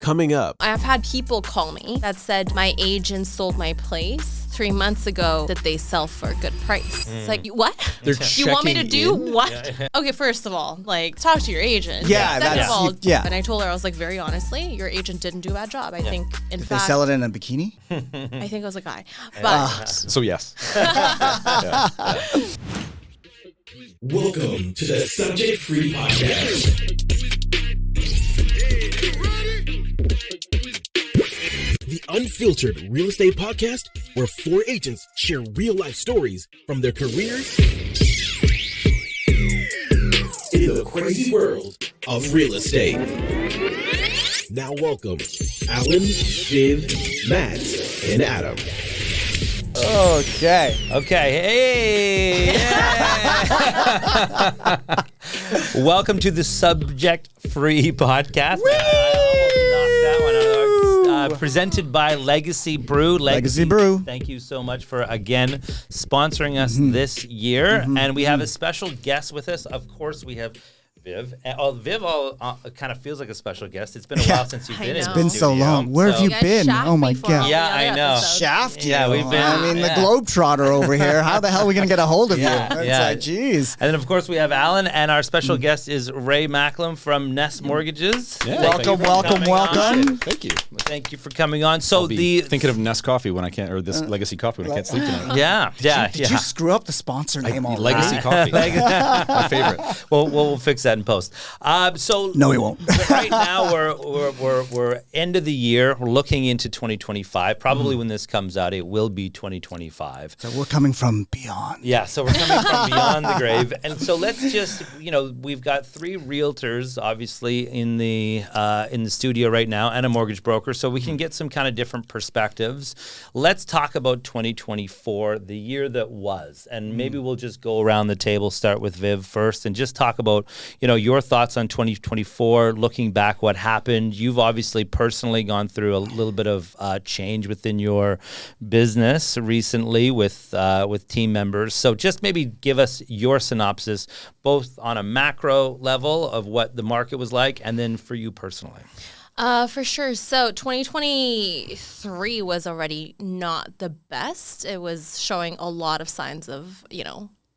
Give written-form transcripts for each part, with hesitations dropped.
coming up. I've had people call me that said my agent sold my place 3 months ago that they sell for a good price. It's like, what? You want me to do what? Okay, first of all, like, talk to your agent. Yeah, Second of all, yeah. And I told her, I was like, very honestly, your agent didn't do a bad job. I think, in Did fact, they sell it in a bikini? I think it was a guy. But So yes. Welcome to the Subject Free Podcast. The unfiltered real estate podcast where 4 agents share real life stories from their careers in the crazy world of real estate. Now welcome Alan, Viv, Matt, and Adam. Okay. Hey! Yeah. Welcome to the Subject Free Podcast. I almost knocked that one out. Presented by Legacy Brew. Legacy Brew. Thank you so much for, again, sponsoring us this year. And we have a special guest with us. Of course, we have Viv. Viv kind of feels like a special guest. It's been a while since you've been in the It's been so studio. long. Where have you been? Oh my before God. all Yeah, the I other know. episodes. Shaft you. Yeah, we've been- I mean, yeah. the Globetrotter over here. How the hell are we going to get a hold of Yeah, you? yeah. It's like, geez. And then, of course, we have Alan, and our special guest is Ray Macklem from Nest Mortgages. Yeah, Thank you for coming on. Thank you. Thank you for coming on. So I'll be thinking of Nest Coffee when I can't, or this Legacy Coffee when I can't sleep tonight. Did you screw up the sponsor name already? Legacy Coffee, my favorite. Well, we'll fix that in post. No, he won't. Right now we're end of the year. We're looking into 2025. Probably when this comes out, it will be 2025. So we're coming from beyond. Yeah, so we're coming from beyond the grave, and so let's just, we've got 3 realtors, obviously, in the studio right now, and a mortgage broker, so we can get some kind of different perspectives. Let's talk about 2024, the year that was, and maybe we'll just go around the table. Start with Viv first, and just talk about your thoughts on 2024. Looking back, what happened? You've obviously personally gone through a little bit of change within your business recently with team members. So just maybe give us your synopsis, both on a macro level of what the market was like, and then for you personally. For sure. So 2023 was already not the best. It was showing a lot of signs of,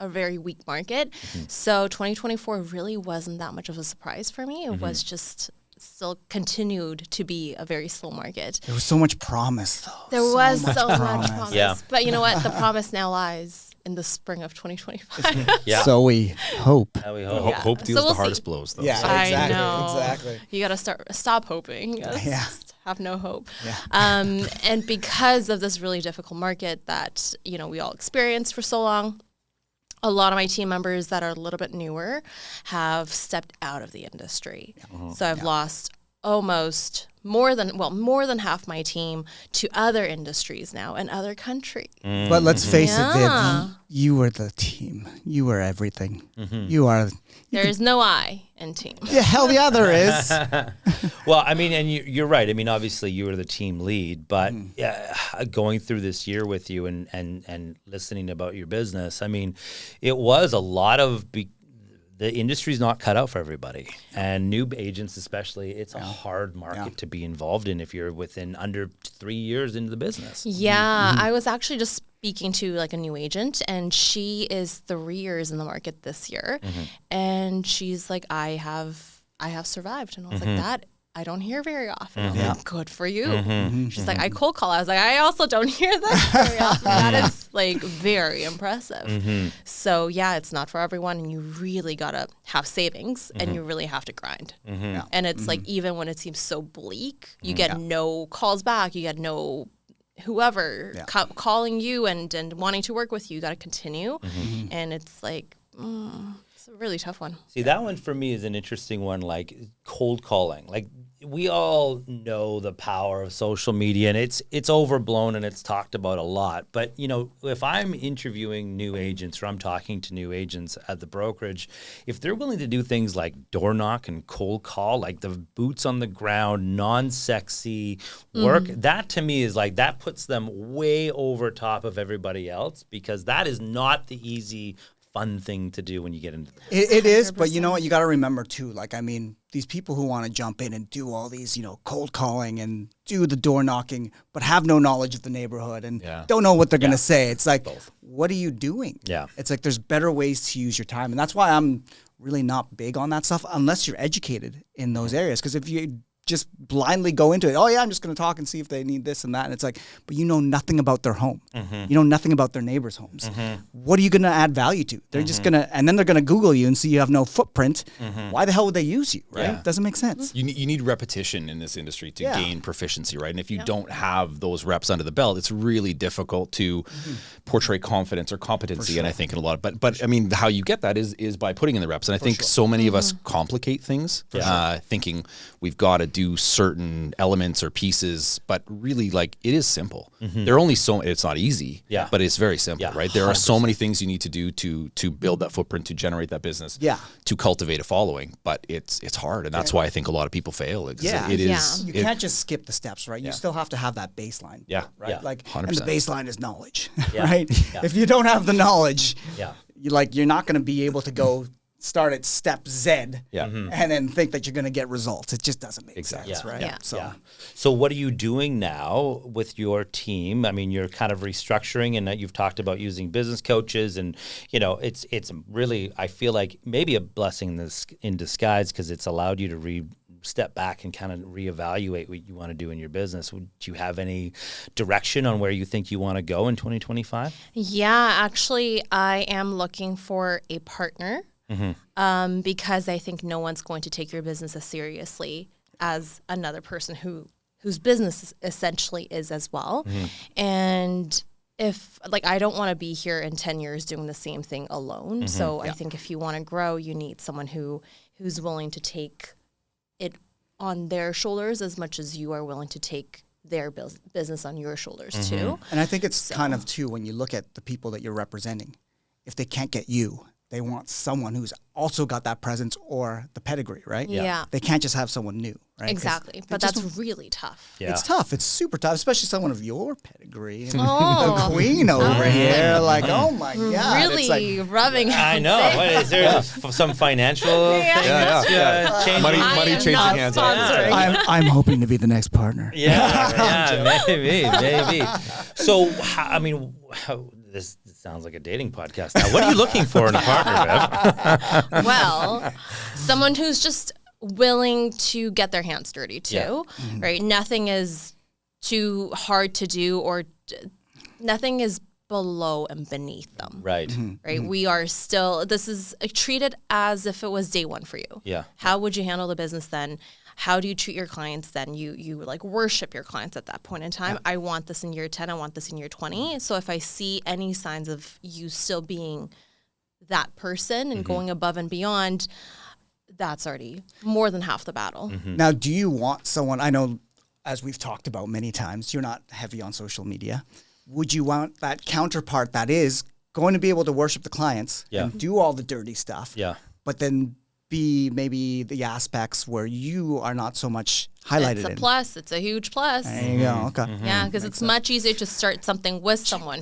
a very weak market. So 2024 really wasn't that much of a surprise for me. It was just still continued to be a very slow market. There was so much promise, though. There was so much promise. Yeah. But you know what? The promise now lies in the spring of 2025. Yeah. So we hope. We hope. Hope deals So we'll the hardest see. blows, though. Yeah, So. I exactly. know. Exactly. You got to stop hoping. You gotta Yeah. just have no hope. Yeah. And because of this really difficult market that, we all experienced for so long, a lot of my team members that are a little bit newer have stepped out of the industry. So I've lost almost more than half my team to other industries now and other countries. But let's face it, Yeah. Viv, you were the team. You were everything. You are. There is no I in team. Yeah, hell yeah, there is. Well, I mean, and you're right. I mean, obviously you were the team lead, but going through this year with you and listening about your business, I mean, it was a lot of the industry's not cut out for everybody, and new agents especially. It's a hard market to be involved in if you're within under 3 years into the business. Yeah, I was actually just speaking to like a new agent, and she is 3 years in the market this year, and she's like, I have survived, and I was like, that I don't hear very often. I was like, good for you. She's like, I cold call. I was like, I also don't hear that very often. That is like very impressive. So yeah, it's not for everyone, and you really gotta have savings, and you really have to grind. And it's like, even when it seems so bleak, you get no calls back, you get no whoever calling you and wanting to work with you. You got to continue, and it's like it's a really tough one. See, that one for me is an interesting one, like cold calling. Like, we all know the power of social media, and it's overblown and it's talked about a lot. But, if I'm interviewing new agents or I'm talking to new agents at the brokerage, if they're willing to do things like door knock and cold call, like the boots on the ground, non-sexy work, that to me is like, that puts them way over top of everybody else, because that is not the easy fun thing to do when you get into this. It is, but you know what? You got to remember too. Like, I mean, these people who want to jump in and do all these, cold calling and do the door knocking, but have no knowledge of the neighborhood and don't know what they're going to say. It's like, what are you doing? Yeah. It's like there's better ways to use your time, and that's why I'm really not big on that stuff unless you're educated in those areas. Because if you just blindly go into it, oh yeah, I'm just going to talk and see if they need this and that, and it's like, but you know nothing about their home. You know nothing about their neighbors' homes. What are you going to add value to? They're just going to, and then they're going to Google you and see you have no footprint. Why the hell would they use you, right? Yeah. Doesn't make sense. You need repetition in this industry to gain proficiency, right? And if you don't have those reps under the belt, it's really difficult to portray confidence or competency. And I think in a lot of, but I mean, how you get that is by putting in the reps. And I think so many of us complicate things, thinking we've got to do certain elements or pieces, but really, like, it is simple. There are only it's not easy, but it's very simple, right? There are so many things you need to do to build that footprint, to generate that business, to cultivate a following, but it's hard, and that's why I think a lot of people fail. It is. You can't just skip the steps, right? You still have to have that baseline. Right. Like, 100%. And the baseline is knowledge, right? If you don't have the knowledge, you're not going to be able to go start at step Z and then think that you're going to get results. It just doesn't make sense, right? So what are you doing now with your team? I mean, you're kind of restructuring, and you've talked about using business coaches, and it's really, I feel like maybe a blessing in disguise, because it's allowed you to step back and kind of reevaluate what you want to do in your business. Would you have any direction on where you think you want to go in 2025? Yeah, actually, I am looking for a partner. Because I think no one's going to take your business as seriously as another person whose business essentially is as well. And if, like, I don't want to be here in 10 years doing the same thing alone. So I think if you want to grow, you need someone who's willing to take it on their shoulders as much as you are willing to take their business on your shoulders too. And I think it's kind of too, when you look at the people that you're representing, if they can't get you, they want someone who's also got that presence or the pedigree, right? Yeah. They can't just have someone new, right? Exactly. But that's really tough. Yeah. It's tough. It's super tough, especially someone of your pedigree. The queen over here. Like, oh my God. Really, it's like, rubbing I know. What, is there some financial thing? Money changing hands. I'm hoping to be the next partner. Maybe. So, I mean, this sounds like a dating podcast now. What are you looking for in a partner, Bev? Well, someone who's just willing to get their hands dirty too, right? Nothing is too hard to do, or nothing is below and beneath them. Right. Right. We are still, this is treated as if it was day one for you. Yeah. How would you handle the business then? How do you treat your clients then? You like worship your clients at that point in time. I want this in year 10. I want this in year 20. So if I see any signs of you still being that person and going above and beyond, that's already more than half the battle. Now, do you want someone, I know, as we've talked about many times, you're not heavy on social media. Would you want that counterpart that is going to be able to worship the clients and do all the dirty stuff, but then be maybe the aspects where you are not so much highlighted? It's a plus. It's a huge plus. There you go. Okay. Yeah, because it's much easier to start something with someone.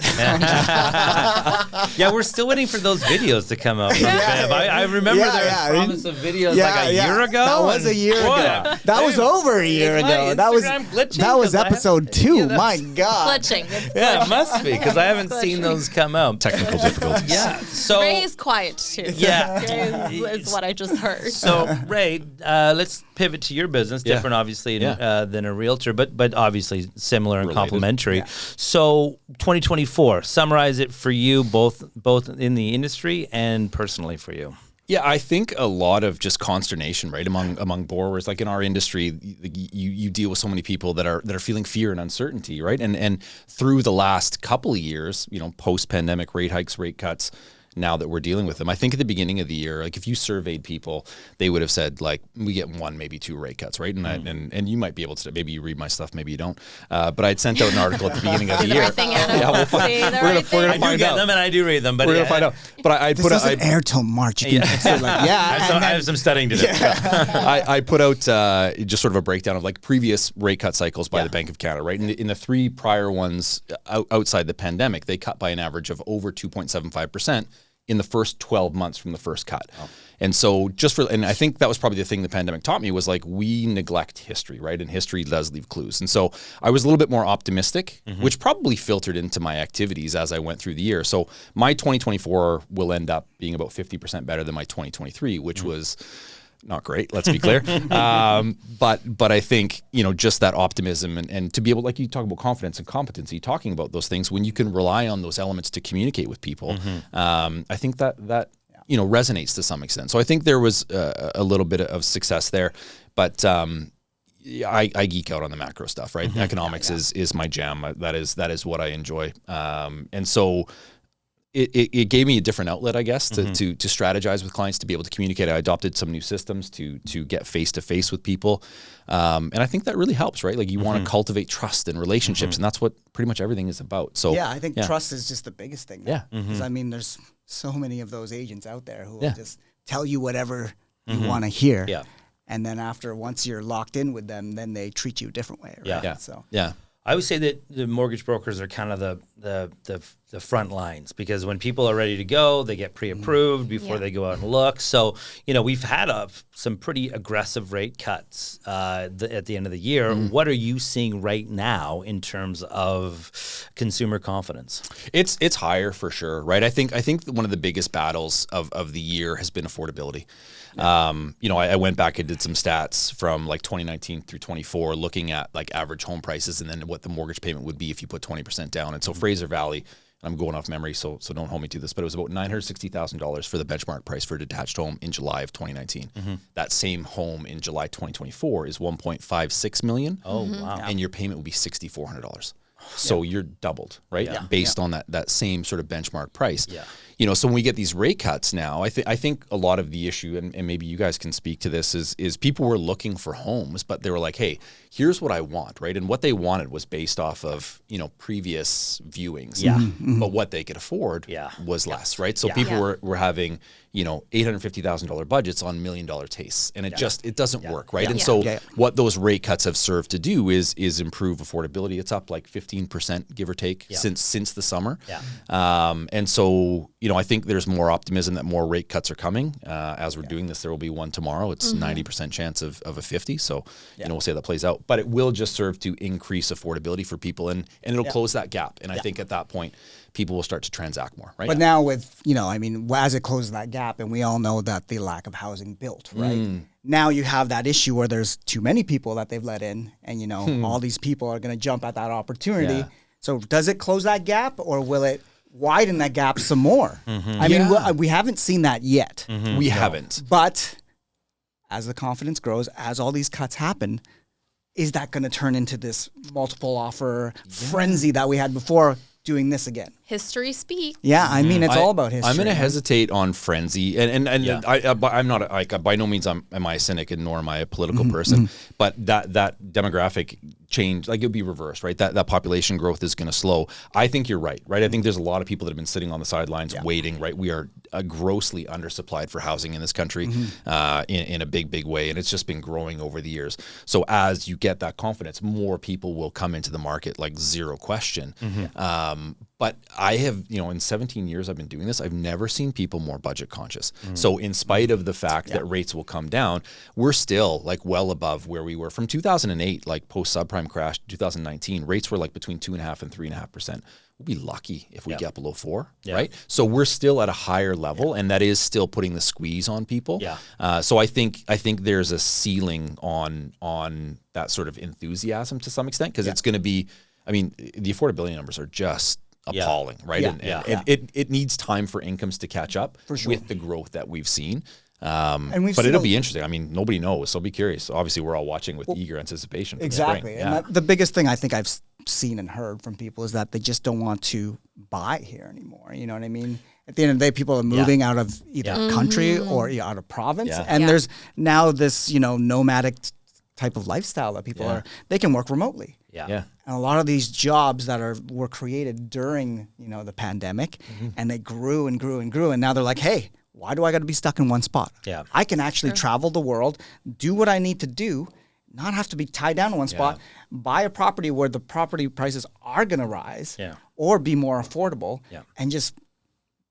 Yeah, we're still waiting for those videos to come out. I remember there was promise of videos like a year ago. That was a year ago. That was over a year ago. That was episode 2. My God. Glitching. Yeah, it must be, because I haven't seen those come out. Technical difficulties. Yeah. So Ray is quiet too. Yeah. Is what I just heard. So Ray, let's pivot to your business. Different, obviously, than a realtor, but obviously similar and complementary. So 2024, summarize it for you, both in the industry and personally for you. Yeah, I think a lot of just consternation, right, among borrowers. Like in our industry, you deal with so many people that are feeling fear and uncertainty, right? And through the last couple of years, post-pandemic rate hikes, rate cuts, now that we're dealing with them. I think at the beginning of the year, like if you surveyed people, they would have said like, we get 1, maybe 2 rate cuts, right? And you might be able to, maybe you read my stuff, maybe you don't. But I'd sent out an article at the beginning of the year. We're gonna find out. And I do read them, but we're gonna find out. But I put out. Air till March. You can say like, I have some studying to do. I put out just sort of a breakdown of like previous rate cut cycles by the Bank of Canada, right? In the 3 prior ones outside the pandemic, they cut by an average of over 2.75% in the first 12 months from the first cut. And so and I think that was probably the thing the pandemic taught me was like, we neglect history, right? And history does leave clues. And so I was a little bit more optimistic, which probably filtered into my activities as I went through the year. So my 2024 will end up being about 50% better than my 2023, which was not great, let's be clear. But I think, just that optimism and to be able, like you talk about confidence and competency, talking about those things, when you can rely on those elements to communicate with people, I think that resonates to some extent. So I think there was a little bit of success there, but I geek out on the macro stuff, right? Economics is my jam. That is what I enjoy. And so it gave me a different outlet, I guess, to strategize with clients, to be able to communicate. I adopted some new systems to get face-to-face with people. And I think that really helps, right? Like you want to cultivate trust and relationships, and that's what pretty much everything is about. So I think trust is just the biggest thing. Yeah. Because there's so many of those agents out there who will just tell you whatever you want to hear. Yeah. And then once you're locked in with them, then they treat you a different way. Right? Yeah. So I would say that the mortgage brokers are kind of the front lines, because when people are ready to go, they get pre-approved before they go out and look. So, we've had some pretty aggressive rate cuts at the end of the year. What are you seeing right now in terms of consumer confidence? It's higher for sure, right? I think one of the biggest battles of the year has been affordability. I went back and did some stats from like 2019 through 24, looking at like average home prices and then what the mortgage payment would be if you put 20% down. And so Fraser Valley, I'm going off memory, so don't hold me to this, but it was about $960,000 for the benchmark price for a detached home in July of 2019. That same home in July 2024 is $1.56 million. Oh, wow. And your payment would be $6,400. So you're doubled, right? Yeah. Based on that same sort of benchmark price. Yeah. So when we get these rate cuts now, I think a lot of the issue, and maybe you guys can speak to this, is people were looking for homes, but they were like, hey, here's what I want, right? And what they wanted was based off of, previous viewings. Yeah. But what they could afford was less, right? So Yeah. people were having, $850,000 budgets on $1 million tastes. And it doesn't work, right? Yeah. And so what those rate cuts have served to do is improve affordability. It's up like 15%, give or take, since the summer. Yeah. And so, I think there's more optimism that more rate cuts are coming. As we're doing this, there will be one tomorrow. It's 90% chance of a 50. So, we'll see how that plays out. But it will just serve to increase affordability for people, and it'll close that gap. And I think at that point, people will start to transact more, right? But now with, as it closes that gap, and we all know that the lack of housing built, right? Now you have that issue where there's too many people that they've let in, and, all these people are going to jump at that opportunity. Yeah. So does it close that gap, or will it widen that gap some more? I mean, we haven't seen that yet. We haven't. But as the confidence grows, as all these cuts happen, is that going to turn into this multiple offer frenzy that we had before doing this again? History speaks. Yeah, I mean, it's all about history. I'm going to hesitate on frenzy, and I'm not by no means am I a cynic, and nor am I a political person. But that demographic change, like, it'll be reversed, right? That population growth is going to slow. I think you're right? I think there's a lot of people that have been sitting on the sidelines waiting, right? We are grossly undersupplied for housing in this country in a big way, and it's just been growing over the years. So as you get that confidence, more people will come into the market, like, zero question. But I have, in 17 years I've been doing this, I've never seen people more budget conscious. So in spite of the fact that rates will come down, we're still like well above where we were from 2008, like post subprime crash, 2019. Rates were like between 2.5% and 3.5%. We'll be lucky if we get below 4%, right? So we're still at a higher level, and that is still putting the squeeze on people. So I think there's a ceiling on that sort of enthusiasm to some extent, because it's going to be, I mean, the affordability numbers are just appalling, right? And it needs time for incomes to catch up with the growth that we've seen. But it'll be interesting. I mean, nobody knows, so be curious. Obviously, we're all watching with eager anticipation for exactly. spring. And the biggest thing I think I've seen and heard from people is that they just don't want to buy here anymore. You know what I mean? At the end of the day, people are moving out of either country or out of province. And there's now this, nomadic type of lifestyle that people they can work remotely. And a lot of these jobs that were created during, the pandemic, and they grew and grew and grew. And now they're like, hey, why do I got to be stuck in one spot? I can actually travel the world, do what I need to do, not have to be tied down to one spot, buy a property where the property prices are going to rise or be more affordable, and just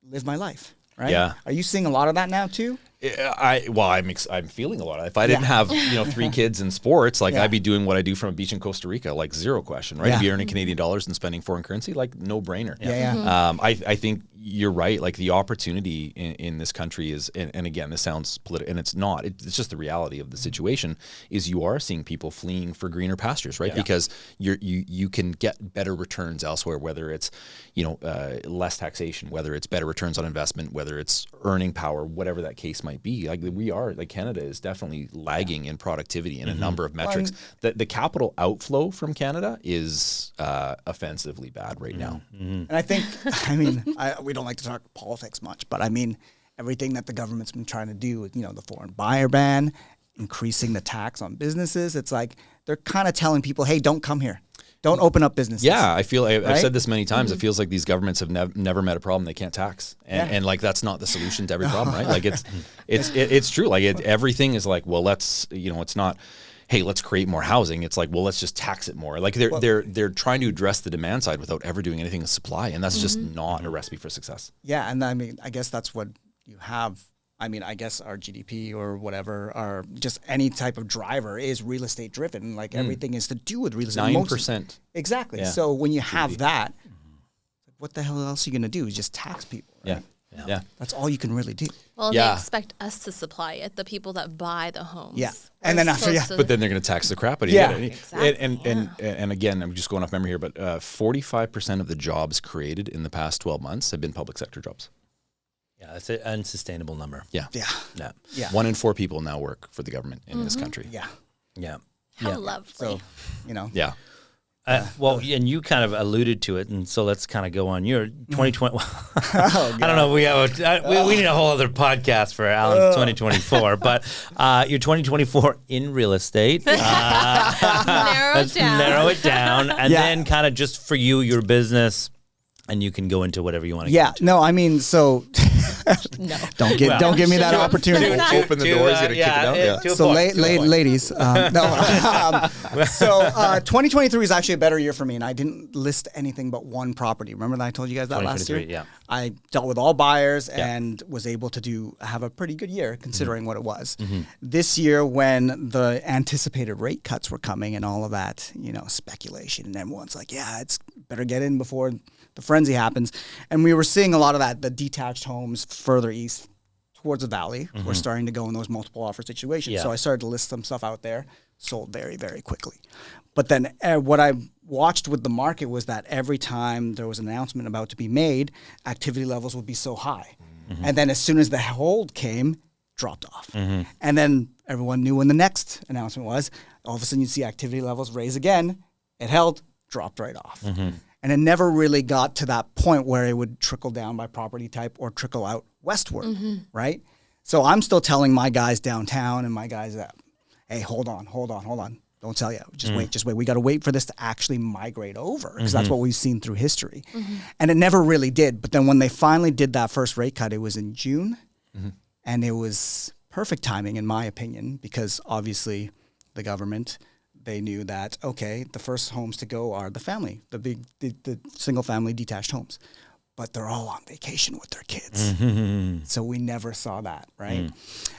live my life. right? Yeah. Are you seeing a lot of that now too? I'm feeling a lot of it. If I didn't have 3 kids in sports, like I'd be doing what I do from a beach in Costa Rica, like zero question, right? Yeah. I'd be earning Canadian dollars and spending foreign currency, like no brainer. I think you're right. Like the opportunity in this country is, and again, this sounds political, and it's not. It's just the reality of the situation. Is you are seeing people fleeing for greener pastures, right? Because you can get better returns elsewhere, whether it's less taxation, whether it's better returns on investment, whether it's earning power, whatever that case might be. Like Canada is definitely lagging in productivity in a number of metrics. The capital outflow from Canada is offensively bad right now. And I think, we don't like to talk politics much, but everything that the government's been trying to do with, the foreign buyer ban, increasing the tax on businesses, it's like they're kind of telling people, hey, don't come here. Don't open up businesses. Yeah, I've said this many times. It feels like these governments have never met a problem they can't tax, and like that's not the solution to every problem, right? Like it's true. Like everything is like, well, let's it's not, hey, let's create more housing. It's like, well, let's just tax it more. Like they're trying to address the demand side without ever doing anything with supply, and that's just not a recipe for success. Yeah, and I guess that's what you have. I guess our GDP or whatever, or just any type of driver is real estate driven. Like everything is to do with real estate. 9%. Exactly. Yeah. So when you have that, what the hell else are you going to do? Is just tax people. Right? Yeah. That's all you can really do. Well, they expect us to supply it, the people that buy the homes. Yeah. And then after, but then they're going to tax the crap out of you. Yeah. Exactly. And again, I'm just going off memory here, but 45% of the jobs created in the past 12 months have been public sector jobs. Yeah, that's an unsustainable number. Yeah. Yeah. 1 in 4 people now work for the government in this country. Yeah. How lovely. So, Yeah. Well, and you kind of alluded to it, and so let's kind of go on. Your 2020. I don't know. We have we need a whole other podcast for Alan's 2024, but your 2024 in real estate. Let's narrow it down, and then kind of just for you, your business. And you can go into whatever you want to. Yeah, no, so No. don't give me that opportunity. Open the door, he's gonna kick it out. So ladies, no. So 2023 is actually a better year for me, and I didn't list anything but one property. Remember that I told you guys that last year? Yeah. I dealt with all buyers and was able to have a pretty good year considering what it was. This year, when the anticipated rate cuts were coming and all of that, speculation, and everyone's like, yeah, it's better get in before the frenzy happens. And we were seeing a lot of that, the detached homes further east towards the valley were starting to go in those multiple offer situations. Yeah. So I started to list some stuff out there, sold very, very quickly. But then what I watched with the market was that every time there was an announcement about to be made, activity levels would be so high. And then as soon as the hold came, dropped off. And then everyone knew when the next announcement was. All of a sudden you'd see activity levels raise again. It held, dropped right off. And it never really got to that point where it would trickle down by property type or trickle out westward, right? So I'm still telling my guys downtown and my guys that, hey, hold on. Don't sell yet. Just wait. We got to wait for this to actually migrate over because that's what we've seen through history. And it never really did. But then when they finally did that first rate cut, it was in June. And it was perfect timing, in my opinion, because obviously the government, they knew that, okay, the first homes to go are the family, the single family detached homes. But they're all on vacation with their kids. So we never saw that, right?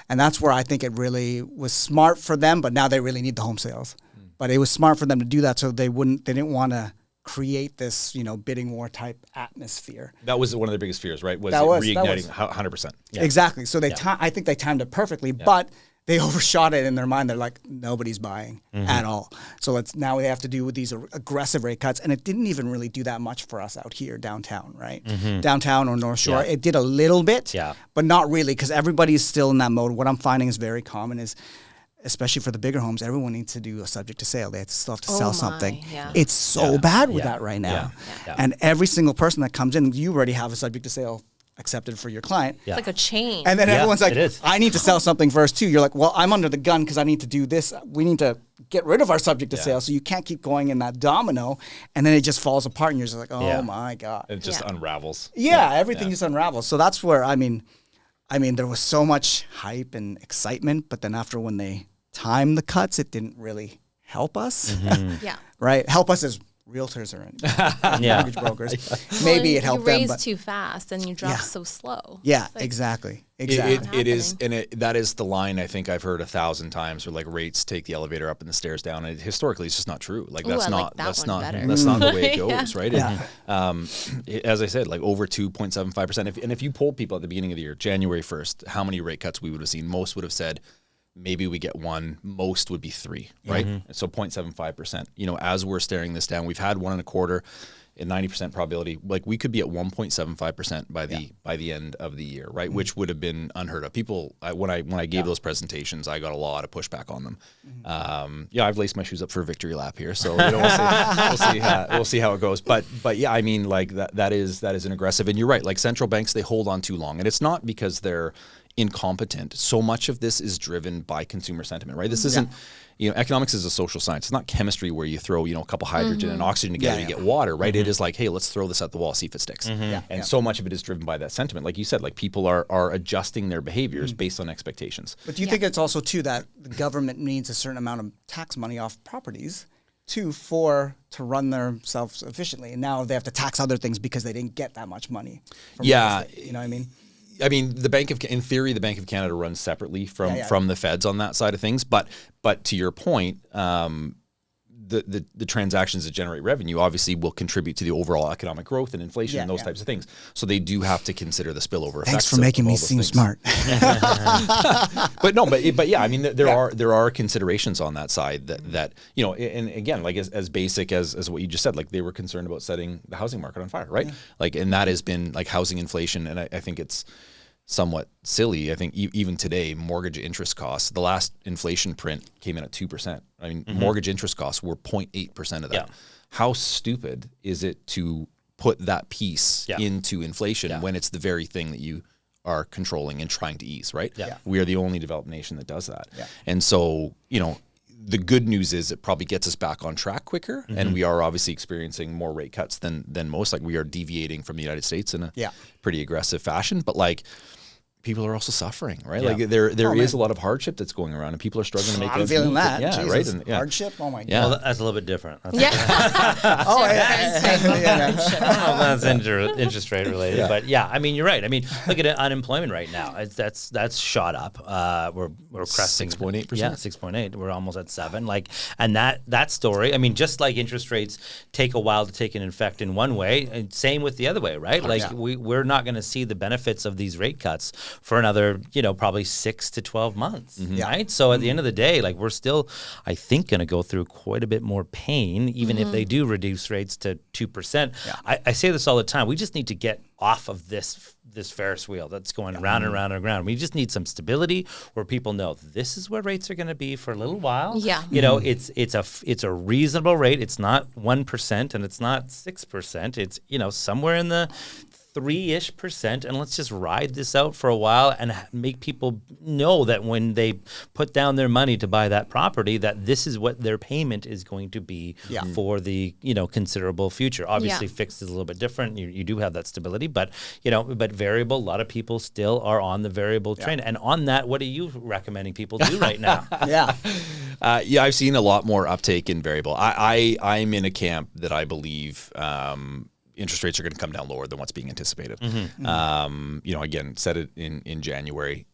And that's where I think it really was smart for them, but now they really need the home sales. But it was smart for them to do that so they didn't want to create this, bidding war type atmosphere. That was one of their biggest fears, right? Reigniting 100%. Yeah. Exactly. So I think they timed it perfectly, but they overshot it in their mind. They're like, nobody's buying at all. So now we have to do with these aggressive rate cuts. And it didn't even really do that much for us out here downtown, right? Downtown or North Shore. It did a little bit, but not really because everybody's still in that mode. What I'm finding is very common is, especially for the bigger homes, everyone needs to do a subject to sale. They still have to sell something. Yeah. It's so bad with that right now. And every single person that comes in, you already have a subject to sale accepted for your client. It's like a chain. And then everyone's like, I need to sell something first too. You're like, well, I'm under the gun because I need to do this. We need to get rid of our subject to sale. So you can't keep going in that domino. And then it just falls apart and you're just like, oh my God. It just unravels. Everything just unravels. So that's where, there was so much hype and excitement, but then after when they timed the cuts, it didn't really help us. Yeah. Right? Help us is realtors or Yeah. mortgage brokers. Maybe it helped you them, raise but too fast and you drop so slow. yeah, It's like, exactly. It is, and that is the line I think I've heard 1,000 times where like rates take the elevator up and the stairs down. And historically, it's just not true. Like Ooh, that's I not like that that's one not better. that's not the way it Yeah. goes, right? And, as I said, like over 2.75%. If you polled people at the beginning of the year, January 1st, how many rate cuts we would have seen, most would have said maybe we get one, most would be 3, right? So 0.75%. You know, as we're staring this down, we've had 1.25. A 90% probability, like we could be at 1.75% by the end of the year, right? Which would have been unheard of. People, when I gave those presentations, I got a lot of pushback on them. I've laced my shoes up for a victory lap here, so you know, we'll see how it goes. But yeah, I mean, like that is an aggressive. And you're right, like central banks, they hold on too long, and it's not because they're incompetent. So much of this is driven by consumer sentiment, right? This isn't. You know, economics is a social science. It's not chemistry where you throw, you know, a couple hydrogen and oxygen together and you get water, right? It is like, hey, let's throw this at the wall, see if it sticks. So much of it is driven by that sentiment. Like you said, like people are adjusting their behaviors based on expectations. But do you think it's also too that the government needs a certain amount of tax money off properties to run themselves efficiently, and now they have to tax other things because they didn't get that much money from real estate, you know what I mean? I mean, in theory, the Bank of Canada runs separately from the feds on that side of things. But to your point, the transactions that generate revenue obviously will contribute to the overall economic growth and inflation and those types of things. So they do have to consider the spillover effects. Thanks for making me seem smart. but yeah, I mean, there are considerations on that side that you know, and again, like as basic as what you just said, like they were concerned about setting the housing market on fire, right? Yeah. Like, and that has been like housing inflation, and I think it's somewhat silly. I think even today, mortgage interest costs, the last inflation print came in at 2%. I mean, mortgage interest costs were 0.8% of that. Yeah. How stupid is it to put that piece into inflation when it's the very thing that you are controlling and trying to ease, right? Yeah. We are the only developed nation that does that. Yeah. And so, you know, the good news is it probably gets us back on track quicker, and we are obviously experiencing more rate cuts than most. Like we are deviating from the United States in a pretty aggressive fashion, but like people are also suffering, right? Yeah. Like there is a lot of hardship that's going around, and people are struggling to make I'm feeling that. Yeah, Jesus. right. And, hardship. Oh my god. Well, that's a little bit different. That's Oh yeah. I don't know if that's interest rate related, but yeah, I mean, you're right. I mean, look at unemployment right now. That's shot up. We're cresting 6.8%. Yeah, 6.8. We're almost at 7. Like, and that story. I mean, just like interest rates take a while to take an effect in one way, and same with the other way, right? Like we're not going to see the benefits of these rate cuts for another, you know, probably 6 to 12 months, right? So at the end of the day, like we're still, I think, going to go through quite a bit more pain, even if they do reduce rates to 2%. Yeah. I say this all the time. We just need to get off of this Ferris wheel that's going round and round and round. We just need some stability where people know this is where rates are going to be for a little while. Yeah, you know, it's a reasonable rate. It's not 1% and it's not 6%. It's, you know, somewhere in the 3-ish%, and let's just ride this out for a while and make people know that when they put down their money to buy that property, that this is what their payment is going to be for the, you know, considerable future. Obviously, fixed is a little bit different. You do have that stability, but you know, but variable. A lot of people still are on the variable train, and on that, what are you recommending people do right now? I've seen a lot more uptake in variable. I'm in a camp that I believe. Interest rates are going to come down lower than what's being anticipated. You know, again, said it in January.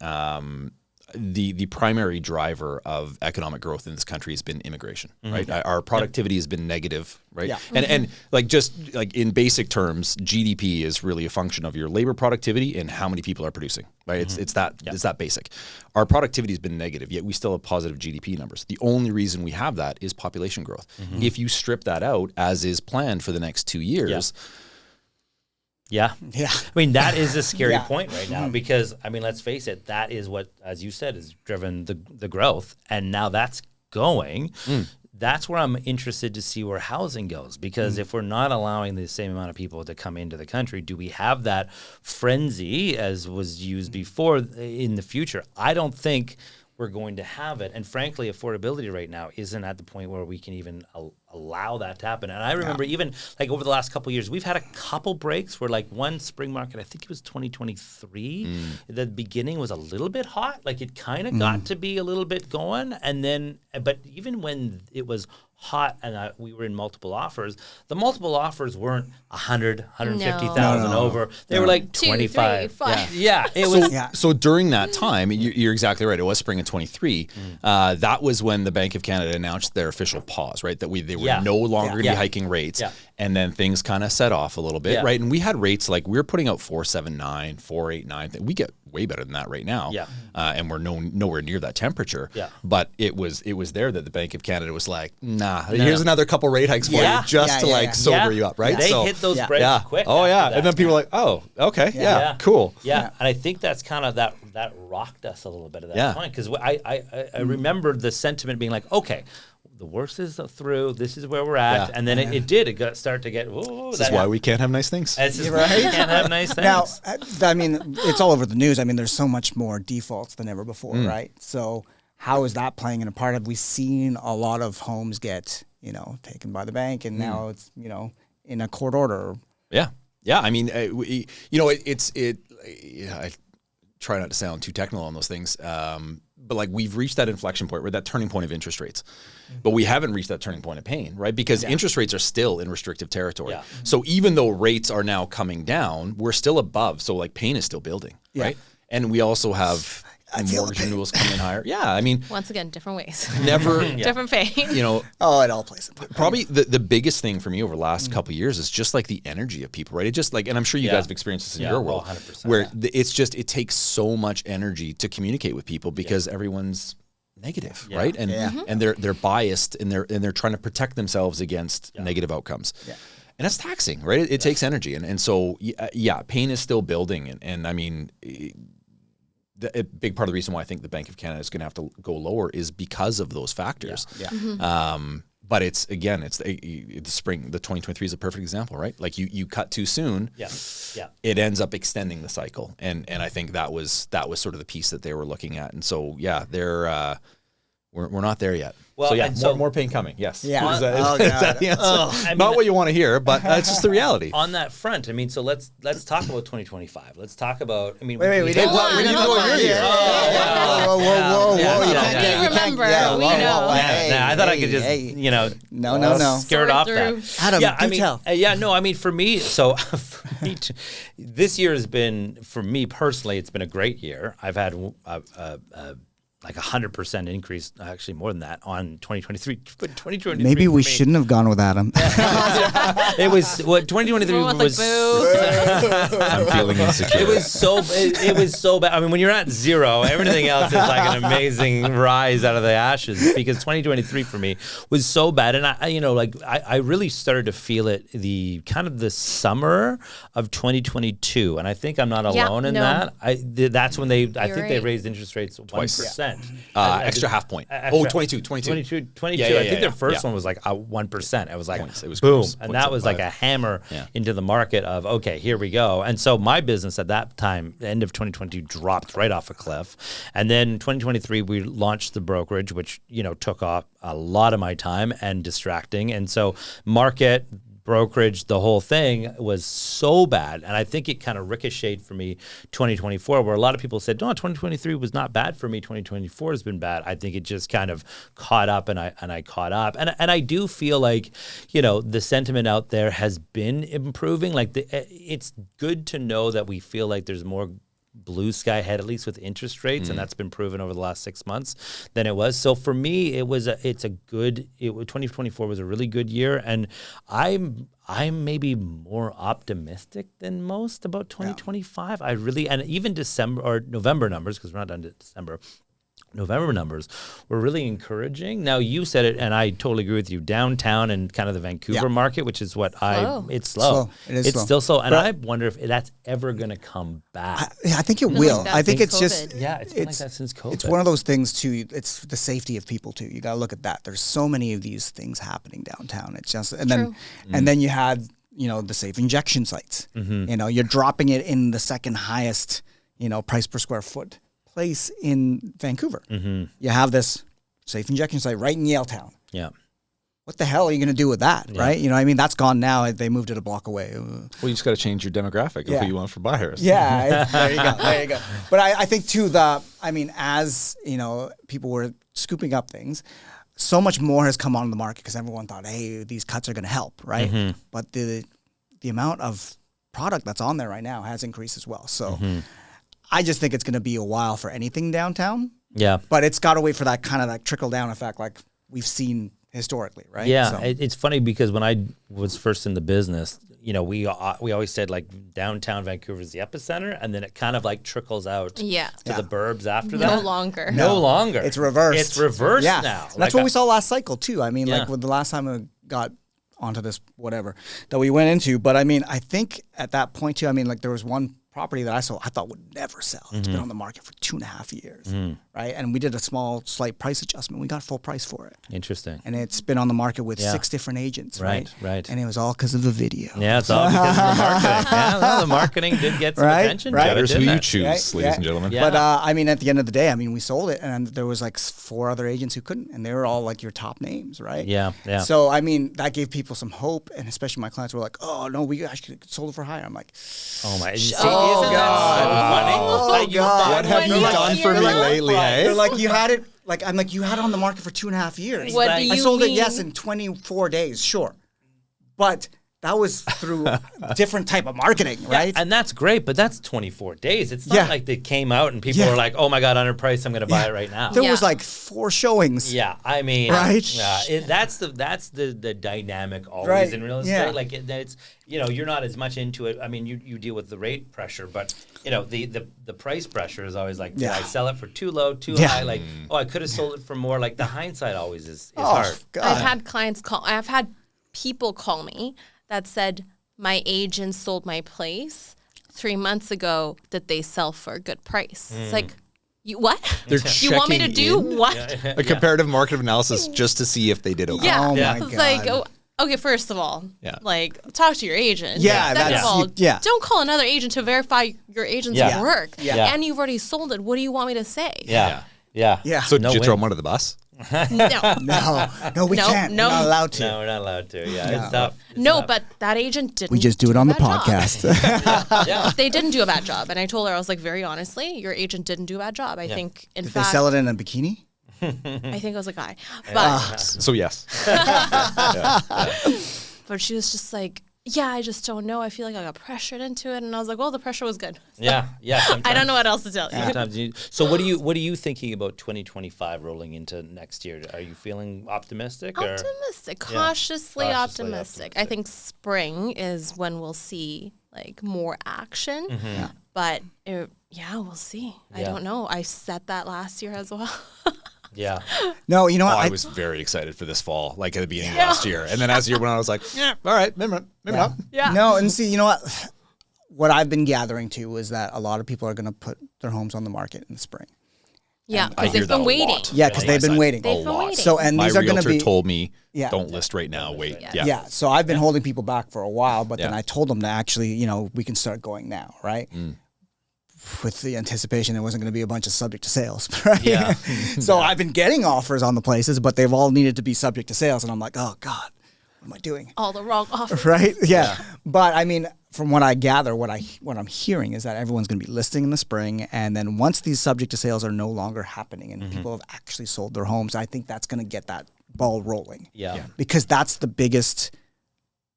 The primary driver of economic growth in this country has been immigration, right? Our productivity has been negative, right? Yeah. And like just like in basic terms, GDP is really a function of your labor productivity and how many people are producing, right? It's that basic. Our productivity has been negative, yet we still have positive GDP numbers. The only reason we have that is population growth. If you strip that out, as is planned for the next 2 years. Yeah. I mean, that is a scary point right now because, I mean, let's face it, that is what, as you said, has driven the growth. And now that's going. That's where I'm interested to see where housing goes, because if we're not allowing the same amount of people to come into the country, do we have that frenzy as was used before in the future? I don't think we're going to have it. And frankly, affordability right now isn't at the point where we can even allow that to happen. And I remember even like over the last couple of years, we've had a couple breaks where like one spring market, I think it was 2023, the beginning was a little bit hot. Like it kind of got to be a little bit going. And then, but even when it was hot and we were in multiple offers, the multiple offers weren't 100, 150,000 over. They were like 25. 2, 3, 5. Yeah, it was. So during that time, you're exactly right. It was spring of 23. That was when the Bank of Canada announced their official pause, right? That they were no longer going to be hiking rates. Yeah. And then things kind of set off a little bit, right? And we had rates like we were putting out 4.79, 4.89. We get way better than that right now. Yeah. And we're nowhere near that temperature. Yeah. But it was there that the Bank of Canada was like, here's another couple rate hikes for you just to sober you up, right? They hit those breaks quick. Oh yeah. And then people were like, oh, okay, cool. Yeah. And I think that's kind of that rocked us a little bit at that point, because I remember the sentiment being like, okay, the worst is through. This is where we're at, and then it got start to get. This is why we can't have nice things. This is why we can't have nice things. Now, I mean, it's all over the news. I mean, there's so much more defaults than ever before, right? So, how is that playing in a part? Have we seen a lot of homes get taken by the bank, and now it's in a court order? Yeah. I mean, I try not to sound too technical on those things. But like we've reached that inflection point, where that turning point of interest rates, but we haven't reached that turning point of pain, right? Because interest rates are still in restrictive territory. Yeah. So even though rates are now coming down, we're still above. So like pain is still building, right? And we also have mortgage renewals coming higher. Yeah, I mean, once again, different ways. Never different pain. It all plays a part. Probably the biggest thing for me over the last couple of years is just like the energy of people, right? It just like, and I'm sure you guys have experienced this in your world, 100%, where it takes so much energy to communicate with people because everyone's negative, right? And and they're biased and they're trying to protect themselves against negative outcomes. Yeah. And it's taxing, right? It takes energy, and so pain is still building, and I mean. A big part of the reason why I think the Bank of Canada is going to have to go lower is because of those factors. Yeah. But it's the spring. The 2023 is a perfect example, right? Like you cut too soon. Yeah. It ends up extending the cycle, and I think that was sort of the piece that they were looking at. And so they're we're not there yet. Well, more pain coming. Yes. Yeah. Is that the answer? Not what you want to hear, but it's just the reality. On that front, I mean, so let's talk about 2025. Let's talk about. I mean, wait, we didn't go your year. Whoa! You can't remember. We know. I thought I could just no. skirt off that. Adam, tell. I mean, for me, this year has been, for me personally, it's been a great year. I've had like 100% increase, actually more than that, on 2023. But 2023, maybe we shouldn't have gone with Adam. It was what 2023 was. I'm feeling insecure. It was so bad. I mean, when you're at zero, everything else is like an amazing rise out of the ashes. Because 2023 for me was so bad, and I really started to feel it the summer of 2022, and I think I'm not alone in that. That's when they raised interest rates 1%. Extra half point. 22. 22. I think their first one was like 1%. It was like, it was boom. And that was like a hammer into the market of, okay, here we go. And so my business at that time, the end of 2022, dropped right off a cliff. And then 2023, we launched the brokerage, which, took off a lot of my time and distracting. And so market, brokerage, the whole thing was so bad. And I think it kind of ricocheted for me 2024, where a lot of people said, no, 2023 was not bad for me. 2024 has been bad. I think it just kind of caught up, and I caught up. And I do feel like, the sentiment out there has been improving. Like it's good to know that we feel like there's more blue sky ahead, at least with interest rates, and that's been proven over the last 6 months than it was. So for me, 2024 was a really good year, and I'm maybe more optimistic than most about 2025. I really, and even December or November numbers, because we're not done to December. November numbers were really encouraging. Now, you said it, and I totally agree with you. Downtown and kind of the Vancouver market, which is what it's slow. It's slow. Still slow. And I wonder if that's ever going to come back. I think it will. Like I think it's COVID. just... Yeah, it's been like that since COVID. It's one of those things, too. It's the safety of people, too. You got to look at that. There's so many of these things happening downtown. It's just... And then you had, the safe injection sites. Mm-hmm. You're dropping it in the second highest, price per square foot place in Vancouver. Mm-hmm. You have this safe injection site right in Yaletown. Yeah. what the hell are you going to do with that, right? You know what I mean? That's gone now. They moved it a block away. Well, you just got to change your demographic of who you want for buyers. Yeah, there you go. There you go. But I think too as you know, people were scooping up things, so much more has come on the market because everyone thought, hey, these cuts are going to help, right? Mm-hmm. But the amount of product that's on there right now has increased as well. So I just think it's going to be a while for anything downtown. Yeah. But it's got to wait for that kind of like trickle down effect, like we've seen historically, right? Yeah, So- it's funny because when I was first in the business, you know, we always said like downtown Vancouver is the epicenter, and then it kind of like trickles out Yeah. to the burbs after No that. longer. No longer. It's reversed. It's reversed Yeah. now. That's what we saw last cycle too. I mean, Yeah. like with the last time we got onto this whatever that we went into. But I mean, I think at that point too, I mean, like there was one property that I thought would never sell. It's been on the market for 2.5 years, right? And we did a slight price adjustment. We got full price for it. Interesting. And it's been on the market with Yeah. 6 different agents, right? Right. And it was all because of the video. Yeah, it's all because of the marketing. Yeah, well, the marketing did get some Right, attention. right. to it, Matters who didn't you it? choose, Right, ladies yeah. and gentlemen. Yeah. But I mean, at the end of the day, I mean, we sold it, and there was like 4 other agents who couldn't, and they were all like your top names, right? Yeah. So I mean, that gave people some hope, and especially my clients were like, "Oh no, we actually sold it for higher." I'm like, Oh my! See, Oh, isn't that so funny? Oh, Like, you God. thought- What have you done for me lately, They're like, you had it. Like I'm like, you had it on the market for 2.5 years. What Like- do you I sold mean? it, yes, in 24 days, sure, but that was through different type of marketing, right? And that's great, but that's 24 days. It's not Yeah. like they came out and people Yeah. were like, "Oh my god, underpriced! I'm going to buy it right now." There Yeah. was like 4 showings. Yeah, I mean, Right? that's the dynamic always Right, in real estate. yeah. Like it's you're not as much into it. I mean, you deal with the rate pressure, but the price pressure is always like, did Yeah. I sell it for too low, too Yeah. high? Like, I could have sold it for more. Like the hindsight always is Oh, hard. God. I've had clients I've had people call me that said, my agent sold my place 3 months ago. Did they sell for a good price? It's like, you what? They're You want me to checking do in? what? A comparative market analysis just to see if they did okay. Yeah. Oh, Yeah. my It's God. like, okay, first of all, Yeah. like talk to your agent. Yeah, Second that's- of all, yeah. don't call another agent to verify your agent's Yeah. work. Yeah. And you've already sold it. What do you want me to say? Yeah. Yeah. So No did you throw win. them under the bus? No. No, we No, can't. no. We're not allowed to. No, we're not allowed to. Yeah, it's tough. It's No, tough. but that agent didn't. We just do it on a the bad job. podcast. yeah. They didn't do a bad job, and I told her, I was like, very honestly, your agent didn't do a bad job. I think, in Did they fact, sell it in a bikini? I think it was a guy, but So yes. but she was just like, yeah, I just don't know. I feel like I got pressured into it, and I was like, well, the pressure was good. Yeah. I don't know what else to tell you. Sometimes so what are you thinking about 2025 rolling into next year? Are you feeling optimistic or Optimistic, Yeah. cautiously Cautiously optimistic. I optimistic. think spring is when we'll see like more action, Mm-hmm. but we'll see. I Yeah. don't know. I said that last year as well. yeah. No, you know Oh, what? I was very excited for this fall, like at the beginning of last year. And then as the year went on, I was like, yeah, all right, maybe not. Yeah. No, and see, you know what? What I've been gathering too is that a lot of people are going to put their homes on the market in the spring. Yeah, I because hear they've that been a waiting. lot. Yeah, because they've been waiting. They've been waiting. So, and My these are going realtor to be. told me, Yeah. don't list right now, wait. Yes. Yeah. Yeah, so I've been holding people back for a while, but then Yeah. I told them to actually, we can start going now, right? With the anticipation there wasn't going to be a bunch of subject to sales, right? Yeah. So I've been getting offers on the places, but they've all needed to be subject to sales, and I'm like, oh God, what am I doing? All the wrong offers. Right? Yeah. But I mean, from what I gather, what I'm hearing is that everyone's going to be listing in the spring, and then once these subject to sales are no longer happening and people have actually sold their homes, I think that's going to get that ball rolling. Yeah. Because that's the biggest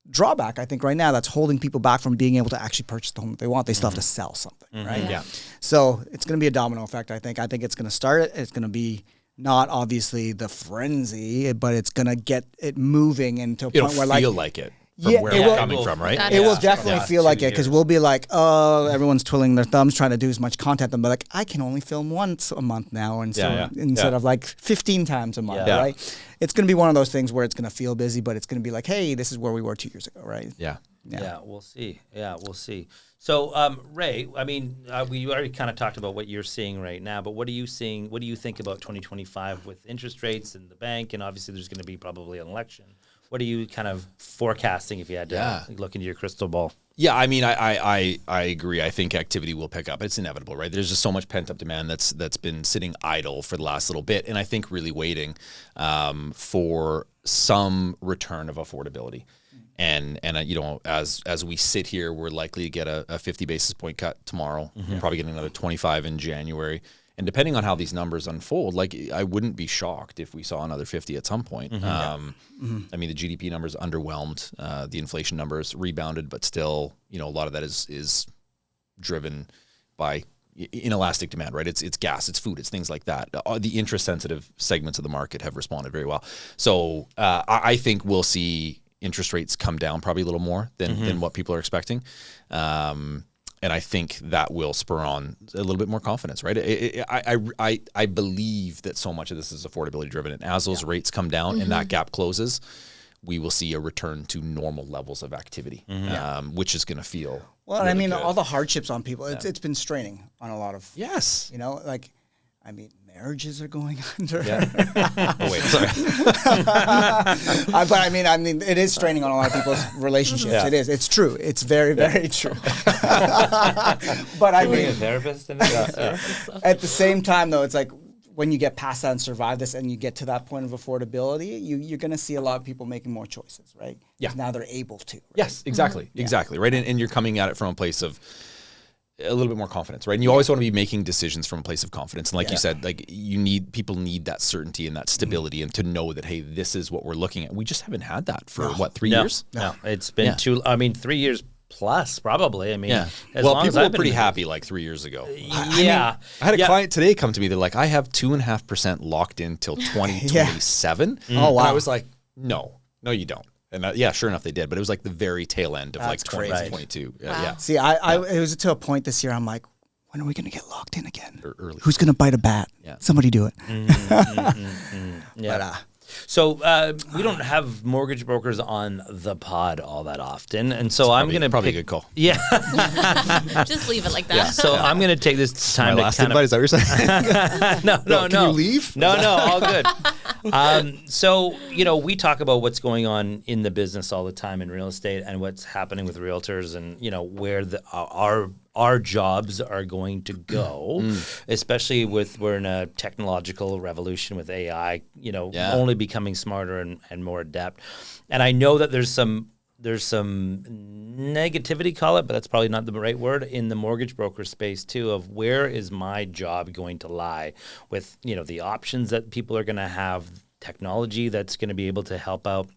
drawback, I think, right now that's holding people back from being able to actually purchase the home that they want. They still have to sell something, right? Yeah. So it's going to be a domino effect, I think. I think it's going to start it. It's going to be not obviously the frenzy, but it's going to get it moving into a It'll point where feel like like it from Yeah, where it we're will- coming from, right? That it will Yeah. definitely Yeah, feel like 2 it because years. we'll be like, oh, everyone's twiddling their thumbs trying to do as much content. And be like, I can only film once a month now, and Yeah, yeah. instead Yeah. of like 15 times a month, Yeah. right? It's going to be one of those things where it's going to feel busy, but it's going to be like, hey, this is where we were 2 years ago, right? Yeah. Yeah, we'll see. Yeah, we'll see. So, Ray, I mean, we already kind of talked about what you're seeing right now, but what are you seeing? What do you think about 2025 with interest rates and the bank? And obviously, there's going to be probably an election. What are you kind of forecasting if you had to look into your crystal ball? Yeah, I mean, I agree. I think activity will pick up. It's inevitable, right? There's just so much pent up demand that's been sitting idle for the last little bit, and I think really waiting for some return of affordability. And you know, as we sit here, we're likely to get a 50 basis point cut tomorrow, probably getting another 25 in January. And depending on how these numbers unfold, like I wouldn't be shocked if we saw another 50 at some point. I mean, the GDP numbers underwhelmed, the inflation numbers rebounded, but still, you know, a lot of that is driven by inelastic demand, right? It's gas, it's food, it's things like that. The interest sensitive segments of the market have responded very well. So I think we'll see interest rates come down probably a little more than what people are expecting. And I think that will spur on a little bit more confidence, right? I believe that so much of this is affordability driven, and as those rates come down and that gap closes, we will see a return to normal levels of activity, which is going to feel well. Really I mean, good. all the hardships on people. It's been straining on a lot of Yes. You know, like I mean, marriages are going under. Oh wait, sorry. But I mean, it is straining on a lot of people's relationships. Yeah. It is. It's true. It's very, very true. But I Being mean, a therapist and at the same time, though, it's like when you get past that and survive this, and you get to that point of affordability, you're going to see a lot of people making more choices, right? Yeah. 'Cause now they're able to. Right? Yes, exactly, exactly, right. And you're coming at it from a place of a little bit more confidence, right? And you always want to be making decisions from a place of confidence. And like you said, like people need that certainty and that stability, and to know that, hey, this is what we're looking at. We just haven't had that for 3 years. No, it's been 3 years plus, probably. I mean, Yeah. as Well, long as people were I've been pretty in happy like 3 years ago. Yeah. I had a client today come to me. They're like, I have 2.5% locked in till 2027. Oh, wow. And I was like, no, you don't. And sure enough, they did. But it was like the very tail end of That's like crazy. 2022. Wow. Yeah. See, it was to a point this year. I'm like, when are we going to get locked in again? Early. Who's going to bite a bat? Yeah. Somebody do it. Yeah. But, So we don't have mortgage brokers on the pod all that often, and so I'm going to probably a good call. Yeah. Just leave it like that. So I'm going to take this time My to last kind invite, is that what you're saying? No. Can you leave? No, all good. So, you know, we talk about what's going on in the business all the time in real estate, and what's happening with realtors, and, you know, where our jobs are going to go, especially we're in a technological revolution with AI, you know, only becoming smarter and more adept. And I know that there's some negativity, call it, but that's probably not the right word, in the mortgage broker space too, of where is my job going to lie with, you know, the options that people are going to have, technology that's going to be able to help out.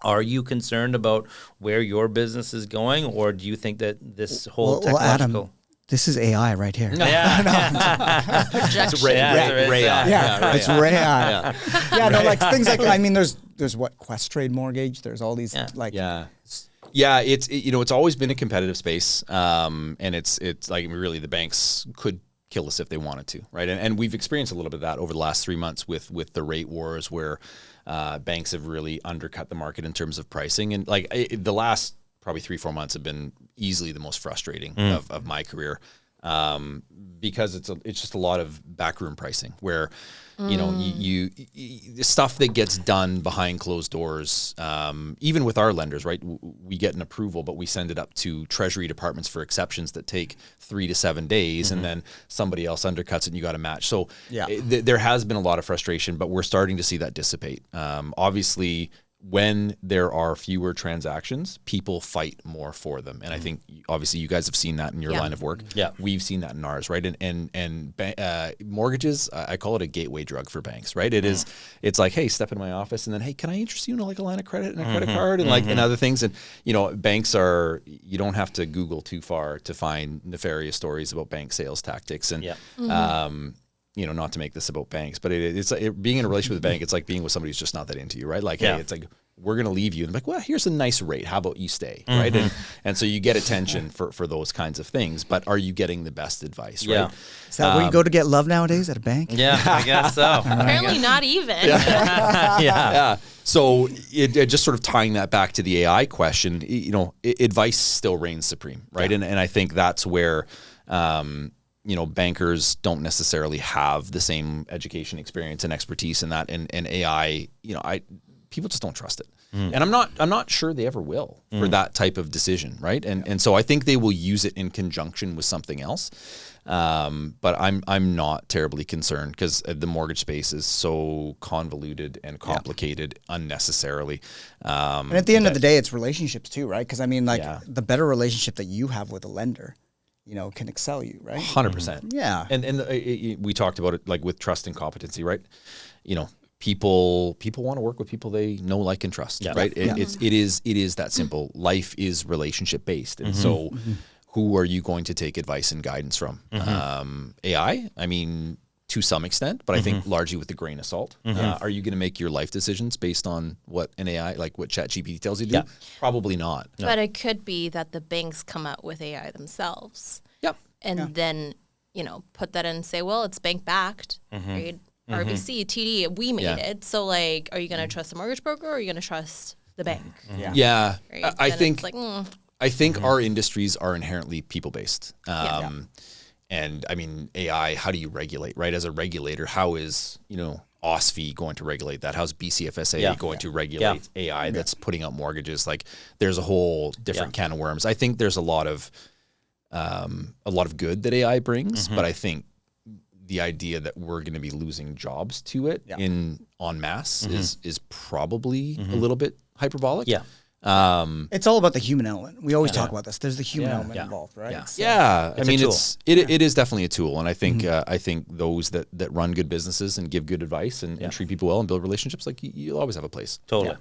Are you concerned about where your business is going, or do you think that this whole technological... Adam, this is AI right here. Projection. Ray Yeah, it's Ray. Yeah, no, like things like, I mean, there's what, Quest Trade Mortgage. There's all these like it's always been a competitive space, and it's like really the banks could kill us if they wanted to, right? And we've experienced a little bit of that over the last 3 months with the rate wars, where banks have really undercut the market in terms of pricing, and like the last probably 3-4 months have been easily the most frustrating of my career, because it's just a lot of backroom pricing where, you know, you stuff that gets done behind closed doors, even with our lenders, right? We get an approval, but we send it up to treasury departments for exceptions that take 3 to 7 days, and then somebody else undercuts it and you got to match. So there has been a lot of frustration, but we're starting to see that dissipate. Obviously, when there are fewer transactions, people fight more for them. And I think obviously you guys have seen that in your line of work. Yeah. We've seen that in ours, right? And mortgages, I call it a gateway drug for banks, right? It's like, hey, step in my office, and then, hey, can I interest you in like a line of credit and a credit card and and other things? And, you know, banks you don't have to Google too far to find nefarious stories about bank sales tactics. And, you know, not to make this about banks, but it's being in a relationship with a bank, it's like being with somebody who's just not that into you, right? Like, hey, it's like, we're going to leave you. And like, well, here's a nice rate. How about you stay, right? And so you get attention for those kinds of things, but are you getting the best advice, right? Is that where you go to get love nowadays, at a bank? Yeah, I guess so. Apparently not even. Yeah. So just sort of tying that back to the AI question, you know, advice still reigns supreme, right? And I think that's where, you know, bankers don't necessarily have the same education, experience, and expertise in that, and AI, you know, people just don't trust it. And I'm not sure they ever will for that type of decision, right? And so I think they will use it in conjunction with something else. But I'm not terribly concerned because the mortgage space is so convoluted and complicated unnecessarily. And at the end of the day, it's relationships too, right? Because I mean, like the better relationship that you have with a lender, you know, can excel you, right? 100%. Yeah. And we talked about it like with trust and competency, right? You know, people want to work with people they know, like, and trust, right? It is that simple. Life is relationship based, and so who are you going to take advice and guidance from? AI, I mean, to some extent, but I think largely with a grain of salt. Are you going to make your life decisions based on what an AI, like what ChatGPT tells you to do? Probably not. No. But it could be that the banks come out with AI themselves. Yep. And then, you know, put that in and say, well, it's bank backed, right? RBC, TD, we made it. So, like, are you going to trust the mortgage broker or are you going to trust the bank? Yeah. Right? I Then think it's like, I think our industries are inherently people based. And I mean, AI, how do you regulate, right? As a regulator, how is, you know, OSFI going to regulate that? How's BCFSA going to regulate AI that's putting out mortgages? Like, there's a whole different can of worms. I think there's a lot of good that AI brings, but I think the idea that we're going to be losing jobs to it en masse is probably a little bit hyperbolic. Yeah. It's all about the human element. We always talk about this. There's the human element involved, right? I mean, it is definitely a tool, and I think those that run good businesses and give good advice and treat people well and build relationships, like you'll always have a place. Totally.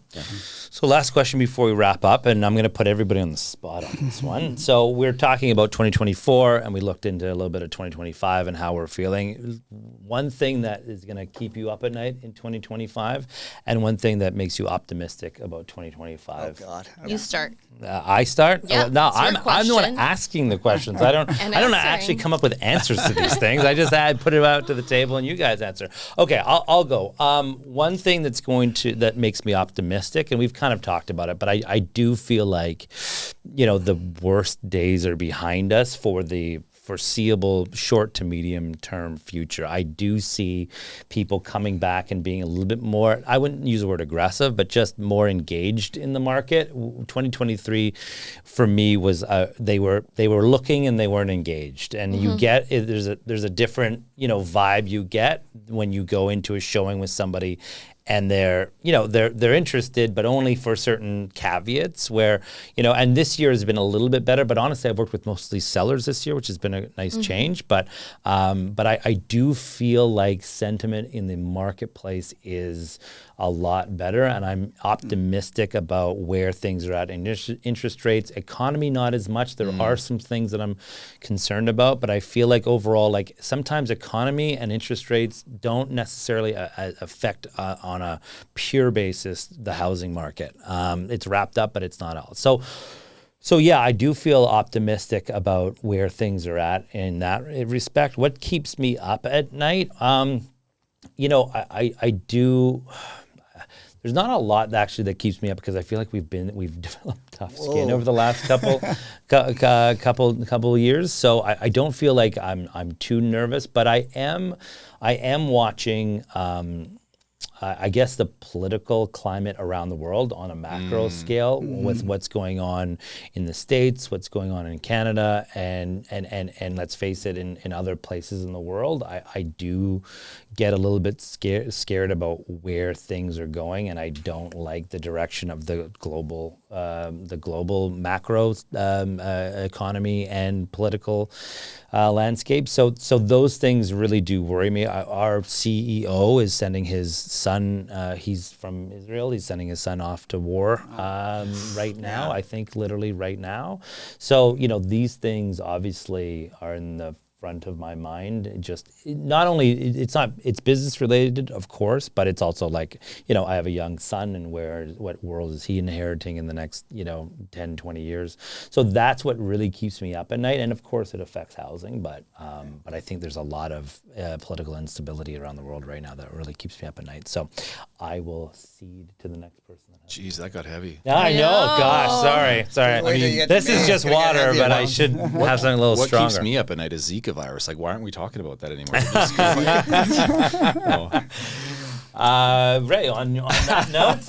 So last question before we wrap up, and I'm going to put everybody on the spot on this one. So we're talking about 2024, and we looked into a little bit of 2025 and how we're feeling. One thing that is going to keep you up at night in 2025, and one thing that makes you optimistic about 2025. Oh, God. You start. I start? Yeah, No, it's your I'm the one question. asking the questions. I don't answering. actually come up with answers to these things. I just put it out to the table and you guys answer. Okay, I'll go. One thing that makes me optimistic, and we've kind of talked about it, but I do feel like, you know, the worst days are behind us for the foreseeable short to medium term future. I do see people coming back and being a little bit more, I wouldn't use the word aggressive, but just more engaged in the market. 2023 for me was they were looking and they weren't engaged. And you get there's a different, you know, vibe you get when you go into a showing with somebody and they're interested, but only for certain caveats where, you know, and this year has been a little bit better, but honestly, I've worked with mostly sellers this year, which has been a nice change. But I do feel like sentiment in the marketplace is a lot better, and I'm optimistic about where things are at. Interest rates, economy, not as much. There are some things that I'm concerned about, but I feel like overall, like sometimes economy and interest rates don't necessarily affect on a pure basis the housing market. It's wrapped up, but it's not all. So yeah, I do feel optimistic about where things are at in that respect. What keeps me up at night? You know, I do. There's not a lot actually that keeps me up because I feel like we've developed tough skin over the last couple of years. So I don't feel like I'm too nervous, but I am watching. I guess the political climate around the world on a macro scale with what's going on in the States, what's going on in Canada, and let's face it, in other places in the world, I do get a little bit scared about where things are going, and I don't like the direction of the global macro economy and political landscape. So those things really do worry me. Our CEO is sending his son, he's from Israel, he's sending his son off to war right now, I think literally right now. So, you know, these things obviously are in the front of my mind. Not only it's business related, of course, but it's also like, you know, I have a young son, and what world is he inheriting in the next, you know, 10, 20 years? So that's what really keeps me up at night. And of course it affects housing, but I think there's a lot of political instability around the world right now that really keeps me up at night. So I will cede to the next person. Jeez, that got heavy. I know. Gosh, sorry. I mean, this is just water, but I should have something a little stronger. What keeps me up at night is Zika virus. Like, why aren't we talking about that anymore? Ray, on that note,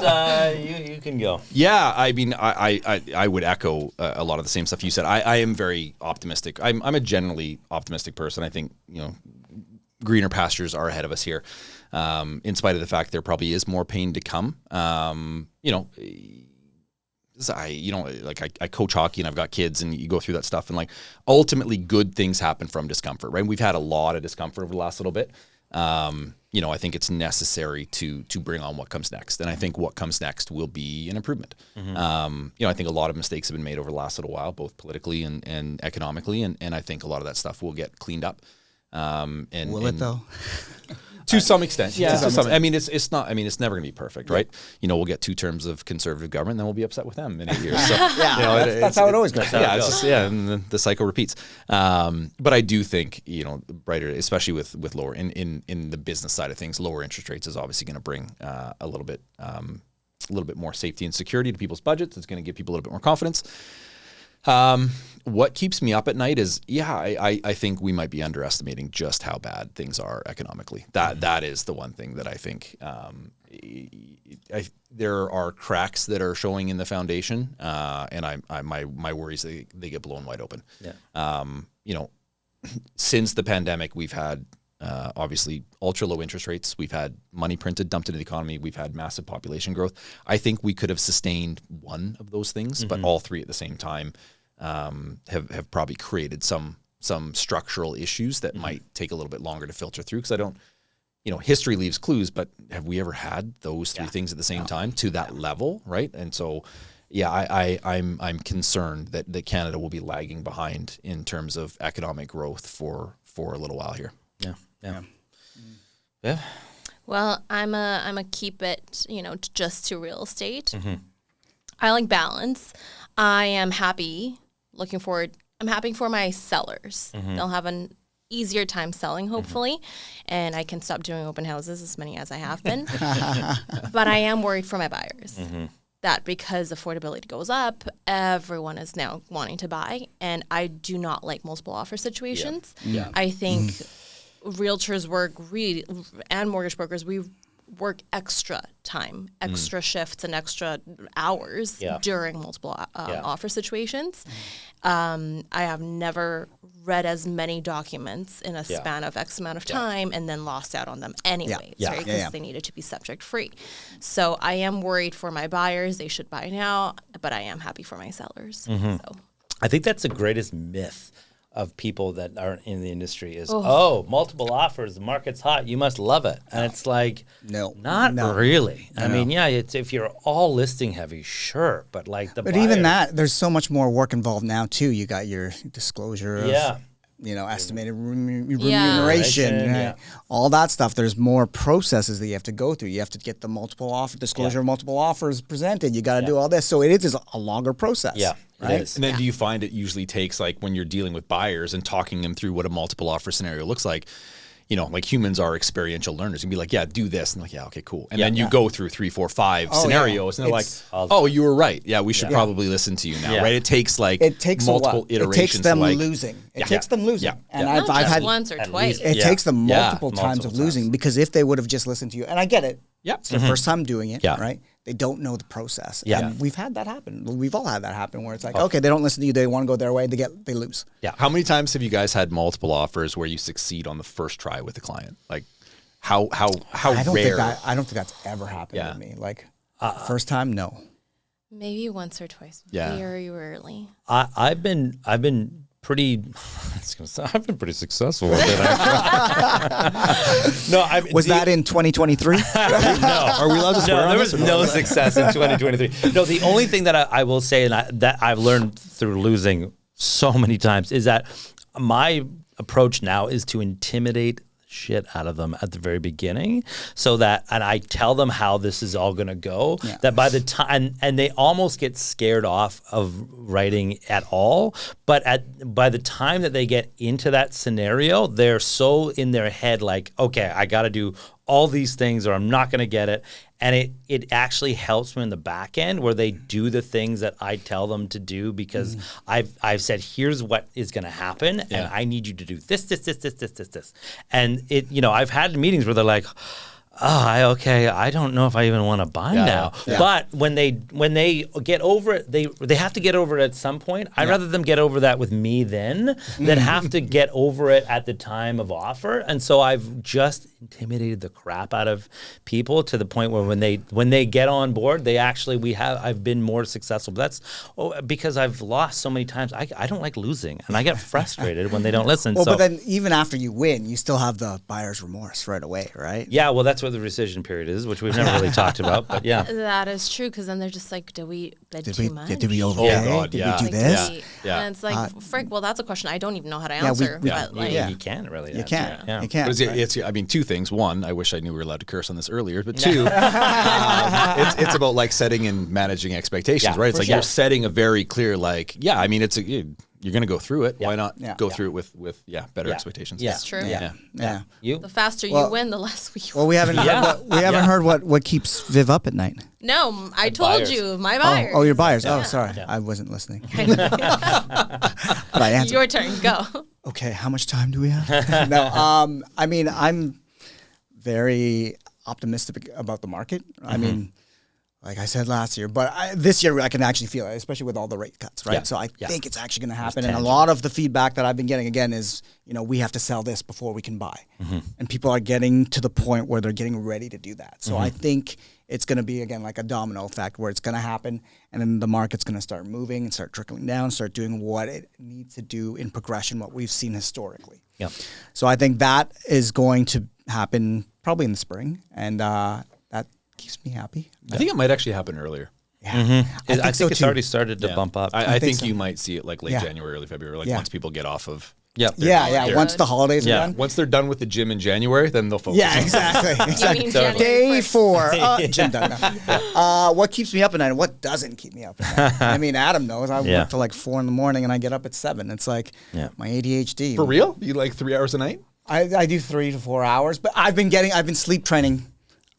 you can go. Yeah, I mean, I would echo a lot of the same stuff you said. I am very optimistic. I'm a generally optimistic person. I think, greener pastures are ahead of us here, in spite of the fact there probably is more pain to come. I coach hockey and I've got kids, and you go through that stuff, and like ultimately good things happen from discomfort, right? We've had a lot of discomfort over the last little bit. I think it's necessary to bring on what comes next. And I think what comes next will be an improvement. I think a lot of mistakes have been made over the last little while, both politically and economically. And I think a lot of that stuff will get cleaned up. Will it though? To some extent, yeah. To some, I mean, it's not. I mean, it's never going to be perfect, right? We'll get 2 terms of conservative government, and then we'll be upset with them in 8 years. So, that's how it always goes. And the cycle repeats. But I do think, brighter, especially with lower in the business side of things, lower interest rates is obviously going to bring a little bit more safety and security to people's budgets. It's going to give people a little bit more confidence. What keeps me up at night is, I think we might be underestimating just how bad things are economically. That is the one thing that I think there are cracks that are showing in the foundation, and my worries they get blown wide open. Yeah. Since the pandemic, we've had obviously ultra low interest rates. We've had money printed, dumped into the economy. We've had massive population growth. I think we could have sustained one of those things, but all 3 at the same time have probably created some structural issues that might take a little bit longer to filter through. Because I don't, history leaves clues, but have we ever had those 3 things at the same time to that level, right? And so, I'm concerned that Canada will be lagging behind in terms of economic growth for a little while here. Yeah. Well, I'm a keep it, just to real estate. I like balance. I am happy. Looking forward. I'm happy for my sellers. They'll have an easier time selling, hopefully, and I can stop doing open houses, as many as I have been. But I am worried for my buyers. That because affordability goes up, everyone is now wanting to buy, and I do not like multiple offer situations. I think realtors work and mortgage brokers, we work extra time, extra shifts and extra hours during multiple offer situations. I have never read as many documents in a span of X amount of time and then lost out on them anyways, right? Because they needed to be subject free. So I am worried for my buyers. They should buy now, but I am happy for my sellers. So I think that's the greatest myth of people that aren't in the industry is, multiple offers, the market's hot, you must love it. And it's like, not really. I mean, it's if you're all listing heavy, sure, but like the buyers, even that, there's so much more work involved now too. You got your disclosure of, estimated remuneration, all that stuff. There's more processes that you have to go through. You have to get the disclosure of multiple offers presented. You got to do all this. So it is a longer process. Yeah. Right? And then do you find it usually takes, like when you're dealing with buyers and talking them through what a multiple offer scenario looks like, like humans are experiential learners. You'd be like, do this. And like, okay, cool. And then you go through 3, 4, 5 scenarios and they're like, you were right. Yeah, we should probably listen to you now, right? It takes multiple iterations. It takes them losing. It takes them losing. And I've had once or twice. It takes them multiple times of losing, because if they would have just listened to you, and I get it. It's their first time doing it, right? They don't know the process. And we've had that happen. We've all had that happen where it's like, okay, they don't listen to you. They want to go their way. They lose. Yeah. How many times have you guys had multiple offers where you succeed on the first try with the client? Like how rare? I don't think that's ever happened with me. Like first time, no. Maybe once or twice. Very rarely. I've been pretty. I've been pretty successful with it. Was that in 2023? No. Are we allowed to swear? There was no success in 2023. No, the only thing that I will say, and that I've learned through losing so many times, is that my approach now is to intimidate shit out of them at the very beginning, so that, and I tell them how this is all going to go, that by the time, and they almost get scared off of writing at all, but by the time that they get into that scenario, they're so in their head like, okay, I got to do all these things or I'm not going to get it. And it actually helps me in the back end where they do the things that I tell them to do, because I've said, here's what is going to happen, and I need you to do this. And I've had meetings where they're like, I don't know if I even want to buy now. Yeah. But when they get over it, they have to get over it at some point. I'd rather them get over that with me than have to get over it at the time of offer. And so I've just intimidated the crap out of people to the point where when they get on board, I've been more successful. But that's because I've lost so many times. I don't like losing, and I get frustrated when they don't listen. Well, but then even after you win, you still have the buyer's remorse right away, right? Yeah, well, that's what the rescission period is, which we've never really talked about. But yeah, That is true, because then they're just like, did we bid too much? Did we overpay? Oh, God, did yeah. we do this? Yeah. And it's like, frick, well, that's a question I don't even know how to Yeah, answer. we- but like, you can't really. You answer can't. it. Yeah. You can't. But right? it's I mean, two things. One, I wish I knew we were allowed to curse on this earlier. But two, it's about like setting and managing expectations, Yeah, right? It's for like sure. you're setting a very clear, like, I mean, you're going to go through it. Why not go through it with better expectations? Yeah. it's true. Yeah. You? The faster Well- you win, the less we Well, we haven't heard what keeps Viv up at night. No, I told buyers. you, my buyers. Oh, your buyers. Yeah. Oh, sorry, Yeah. I wasn't listening. But I answered. Your turn, go. Okay, how much time do we have? No, I mean, I'm very optimistic about the market. I mean, like I said last year, but this year I can actually feel it, especially with all the rate cuts, right? Yeah. So I think it's actually going to happen. And a tangible. lot of the feedback that I've been getting, again, is, we have to sell this before we can buy. And people are getting to the point where they're getting ready to do that. So I think it's going to be, again, like a domino effect where it's going to happen, and then the market's going to start moving and start trickling down, start doing what it needs to do in progression, what we've seen historically. Yeah. So I think that is going to happen probably in the spring, and that keeps me happy. I think it might actually happen earlier. Yeah, I think so it's too. already started to bump up. I think so. you might see it like late Yeah. January, early February, like Yeah. once people get off of. yeah. Yeah. They're- Once the holidays Yeah. are done. Once they're done with the gym in January, then they'll focus. Yeah, exactly. You exactly. mean Totally. January Day 1st? 4, gym done. No. What keeps me up at night and what doesn't keep me up at night? I mean, Adam knows. I Yeah. work till like 4 in the morning and I get up at 7. It's like my ADHD. For real? You like 3 hours a night? I do 3 to 4 hours, but I've been sleep training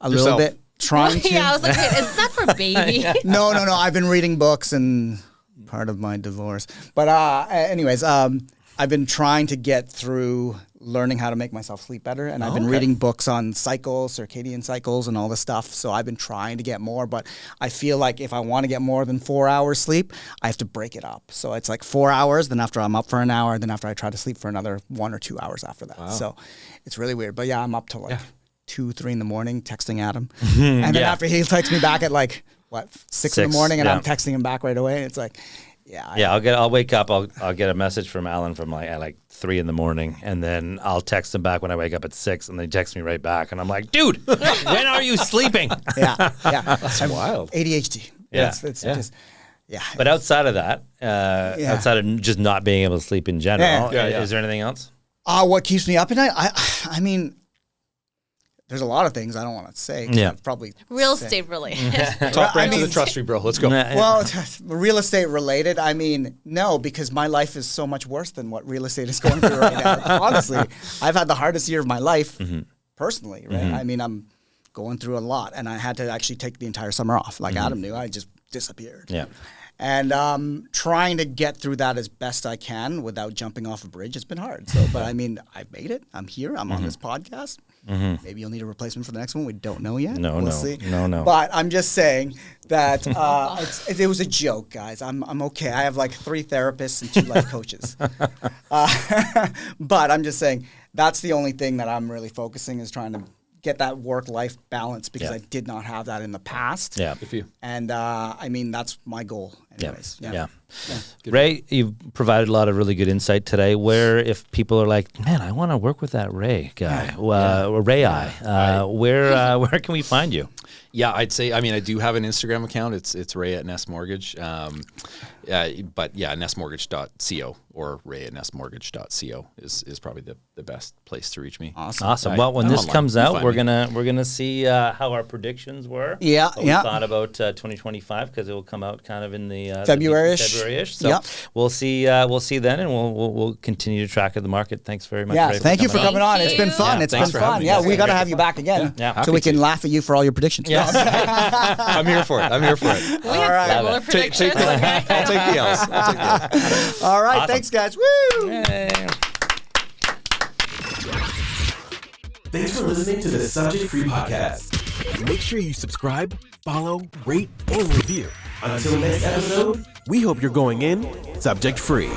a little Yourself? bit. Trying to. Yeah, I was like, wait, is that for baby? No. I've been reading books and part of my divorce. But anyways, I've been trying to get through learning how to make myself sleep better. And I've been reading books on cycles, circadian cycles and all this stuff. So I've been trying to get more. But I feel like if I want to get more than 4 hours sleep, I have to break it up. So it's like 4 hours. Then after I'm up for an hour. Then after I try to sleep for another 1 or 2 hours after that. Wow. So it's really weird. But yeah, I'm up till like 2, 3 in the morning texting Adam. And then after he texts me back at like, 6 in the morning, and I'm texting him back right away. It's like, I'll wake up. I'll get a message from Alan from at 3 in the morning, and then I'll text him back when I wake up at 6, and they text me right back, and I'm like, dude, when are you sleeping? yeah. That's wild. ADHD. Yeah. It's just, But outside of that, outside of just not being able to sleep in general, is there anything else? What keeps me up at night? I mean, there's a lot of things I don't want to say. 'Cause I've probably Real said- estate related. Top branch of the trust tree, bro. Let's go. Well, real estate related. I mean, no, because my life is so much worse than what real estate is going through right now. Honestly, I've had the hardest year of my life personally, right? I mean, I'm going through a lot, and I had to actually take the entire summer off. Like Adam knew, I just disappeared. Yeah. And trying to get through that as best I can without jumping off a bridge has been hard. So, but I mean, I've made it. I'm here. I'm on this podcast. Maybe you'll need a replacement for the next one. We don't know yet. We'll see. No. But I'm just saying that it was a joke, guys. I'm okay. I have like 3 therapists and 2 life coaches. But I'm just saying that's the only thing that I'm really focusing is trying to get that work-life balance because I did not have that in the past. Yeah. Good for you. And I mean, that's my goal anyways. Yeah. Ray, you've provided a lot of really good insight today. Where if people are like, man, I want to work with that Ray guy, Ray where can we find you? Yeah, I'd say. I mean, I do have an Instagram account. It's Ray at Nest Mortgage. But yeah, nestmortgage.co or Ray at nestmortgage.co is probably the best place to reach me. Awesome. Well, when I'm this online. comes You out, find we're gonna see how our predictions were. Yeah, What we thought about 2025 because it will come out kind of in the February-ish. February-ish. So Yep. we'll see then, and we'll continue to track the market. Thanks very much. Yeah, Ray, thank you for coming on. Thank It's been you. fun. Yeah, It's thanks been for having fun. me. Yeah, It's we been got to great have you back again Yeah. so we can laugh at you for all your predictions. Yes. I'm here for it. We had similar Love it. predictions. I'll take the L's. All right, Awesome. thanks, guys. Woo! Yay. Thanks for listening to the Subject Free Podcast. Make sure you subscribe, follow, rate, and review. Until next episode, we hope you're going in subject free.